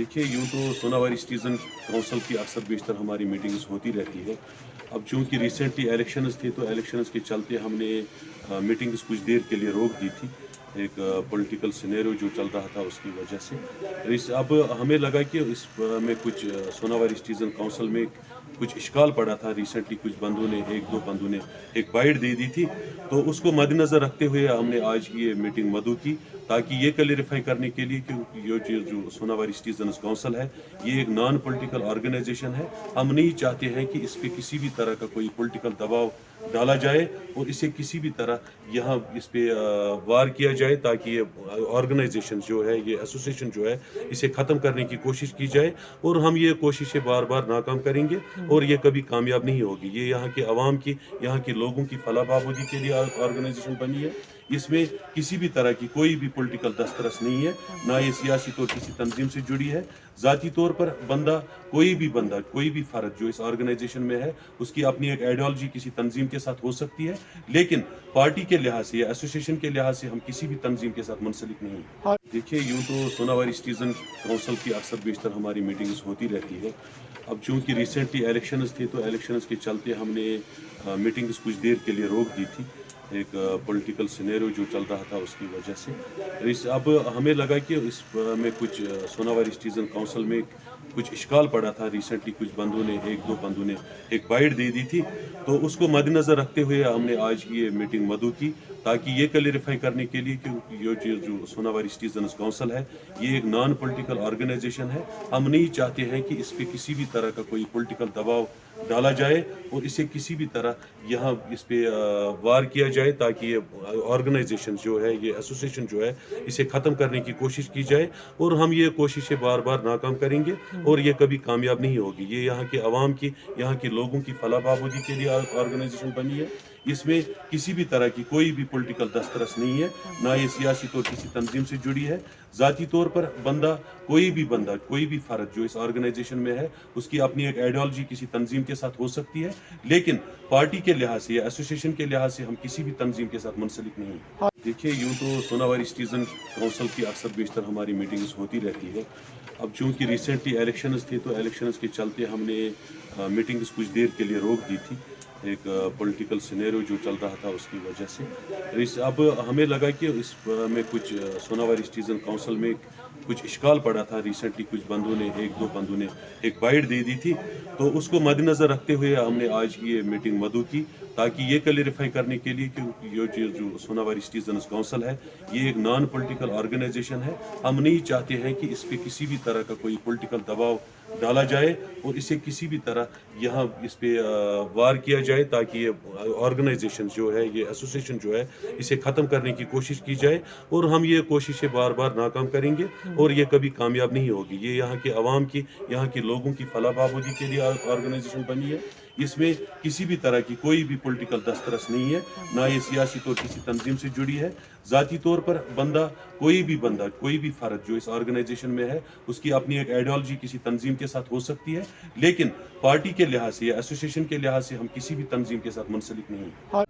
देखिए, यूँ तो सोनावारी सिटीज़न काउंसिल की अक्सर बेशतर हमारी मीटिंग्स होती रहती है। अब चूँकि रिसेंटली इलेक्शंस थे, तो इलेक्शंस के चलते हमने मीटिंग्स कुछ देर के लिए रोक दी थी। एक पॉलिटिकल सिनेरियो जो चल रहा था उसकी वजह से। अब हमें लगा कि में कुछ सोनावारी सिटीज़न काउंसिल में कुछ इश्काल पड़ा था। रिसेंटली कुछ बंदों ने 1-2 बंदों ने एक बाइट दे दी थी। तो उसको मद्देनज़र रखते हुए हमने आज ये मीटिंग मदऊ की, ताकि ये क्लेरिफ़ाई करने के लिए कि ये चीज़ जो सोनावारी सिटीज़न्स काउंसिल है, ये एक नॉन पॉलिटिकल ऑर्गेनाइज़ेशन है। हम नहीं चाहते हैं कि इस पे किसी भी तरह का कोई पॉलिटिकल दबाव डाला जाए और इसे किसी भी तरह यहाँ इस पे वार किया जाए, ताकि ये ऑर्गेनाइज़ेशन जो है, ये एसोसिएशन जो है, इसे ख़त्म करने की कोशिश की जाए। और हम ये कोशिशें बार-बार नाकाम करेंगे और ये कभी कामयाब नहीं होगी। ये यहाँ के अवाम की, यहाँ के लोगों की फलाह बहबूदी के लिए ऑर्गेनाइज़ेशन बनी है। इसमें किसी भी तरह की कोई भी पॉलिटिकल दस्तरस नहीं है, ना ये सियासी तौर किसी तंजीम से जुड़ी है। ज़ाती तौर पर बंदा, कोई भी फ़र्द जो इस ऑर्गेनाइज़ेशन में है, उसकी अपनी एक आइडियोलॉजी किसी तंजीम के साथ हो सकती है, लेकिन पार्टी के लिहाज से या एसोसिएशन के लिहाज से हम किसी भी तंजीम के साथ मुंसलिक नहीं हैं। देखिए, यूँ तो सोनावारी सिटीज़न काउंसिल की अक्सर बेशतर हमारी मीटिंग्स होती रहती है। अब चूँकि रिसेंटली इलेक्शंस थे, तो इलेक्शंस के चलते हमने मीटिंग्स कुछ देर के लिए रोक दी थी। एक पॉलिटिकल सिनेरियो जो चल रहा था उसकी वजह से। अब हमें लगा कि में कुछ सोनावारी सिटीज़न काउंसिल में कुछ इश्काल पड़ा था। रिसेंटली कुछ बंदों ने 1-2 बंदों ने एक बाइट दे दी थी। तो उसको मद्देनज़र रखते हुए हमने आज ये मीटिंग मदऊ की, ताकि ये क्लेरिफ़ाई करने के लिए कि ये चीज़ जो सोनावारी सिटीज़न्स काउंसिल है, ये एक नॉन पॉलिटिकल ऑर्गेनाइज़ेशन है। हम नहीं चाहते हैं कि इस पे किसी भी तरह का कोई पॉलिटिकल दबाव डाला जाए और इसे किसी भी तरह यहाँ इस पे वार किया जाए, ताकि ये ऑर्गेनाइज़ेशन जो है, ये एसोसिएशन जो है, इसे ख़त्म करने की कोशिश की जाए। और हम ये कोशिशें बार-बार नाकाम करेंगे और ये कभी कामयाब नहीं होगी। ये यहाँ के अवाम की, यहाँ के लोगों की फलाह बहबूदी के लिए ऑर्गेनाइज़ेशन बनी है। इसमें किसी भी तरह की कोई भी पॉलिटिकल दस्तरस नहीं है, ना ये सियासी तौर किसी तंजीम से जुड़ी है। ज़ाती तौर पर बंदा, कोई भी फ़र्द जो इस ऑर्गेनाइज़ेशन में है, उसकी अपनी एक आइडियोलॉजी किसी तंजीम के साथ हो सकती है, लेकिन पार्टी के लिहाज से या एसोसिएशन के लिहाज से हम किसी भी तंजीम के साथ मुंसलिक नहीं हैं। देखिए, यूँ तो सोनावारी सिटीज़न काउंसिल की अक्सर बेशतर हमारी मीटिंग्स होती रहती है। अब चूँकि रिसेंटली इलेक्शंस थे, तो इलेक्शंस के चलते हमने मीटिंग्स कुछ देर के लिए रोक दी थी। एक पॉलिटिकल सिनेरियो जो चल रहा था उसकी वजह से। अब हमें लगा कि में कुछ सोनावारी सिटीज़न काउंसिल में कुछ इश्काल पड़ा था। रिसेंटली कुछ बंदों ने 1-2 बंदों ने एक बाइट दे दी थी। तो उसको मद्देनज़र रखते हुए हमने आज ये मीटिंग मदऊ की, ताकि ये क्लेरिफ़ाई करने के लिए कि ये चीज़ जो सोनावारी सिटीज़न्स काउंसिल है, ये एक नॉन पॉलिटिकल ऑर्गेनाइज़ेशन है। हम नहीं चाहते हैं कि इस पे किसी भी तरह का कोई पॉलिटिकल दबाव डाला जाए और इसे किसी भी तरह यहाँ इस पे वार किया जाए, ताकि ये ऑर्गेनाइज़ेशन जो है, ये एसोसिएशन जो है, इसे ख़त्म करने की कोशिश की जाए। और हम ये कोशिशें बार-बार नाकाम करेंगे और ये कभी कामयाब नहीं होगी। ये यहाँ के अवाम की, यहाँ के लोगों की फलाह बहबूदी के लिए ऑर्गेनाइज़ेशन बनी है। इसमें किसी भी तरह की कोई भी पॉलिटिकल दस्तरस नहीं है, ना ये सियासी तौर किसी तंजीम से जुड़ी है। ज़ाती तौर पर बंदा, कोई भी फ़र्द जो इस ऑर्गेनाइज़ेशन में है, उसकी अपनी एक आइडियोलॉजी किसी तंजीम के साथ हो सकती है, लेकिन पार्टी के लिहाज से या एसोसिएशन के लिहाज से हम किसी भी तंजीम के साथ मुंसलिक नहीं हैं।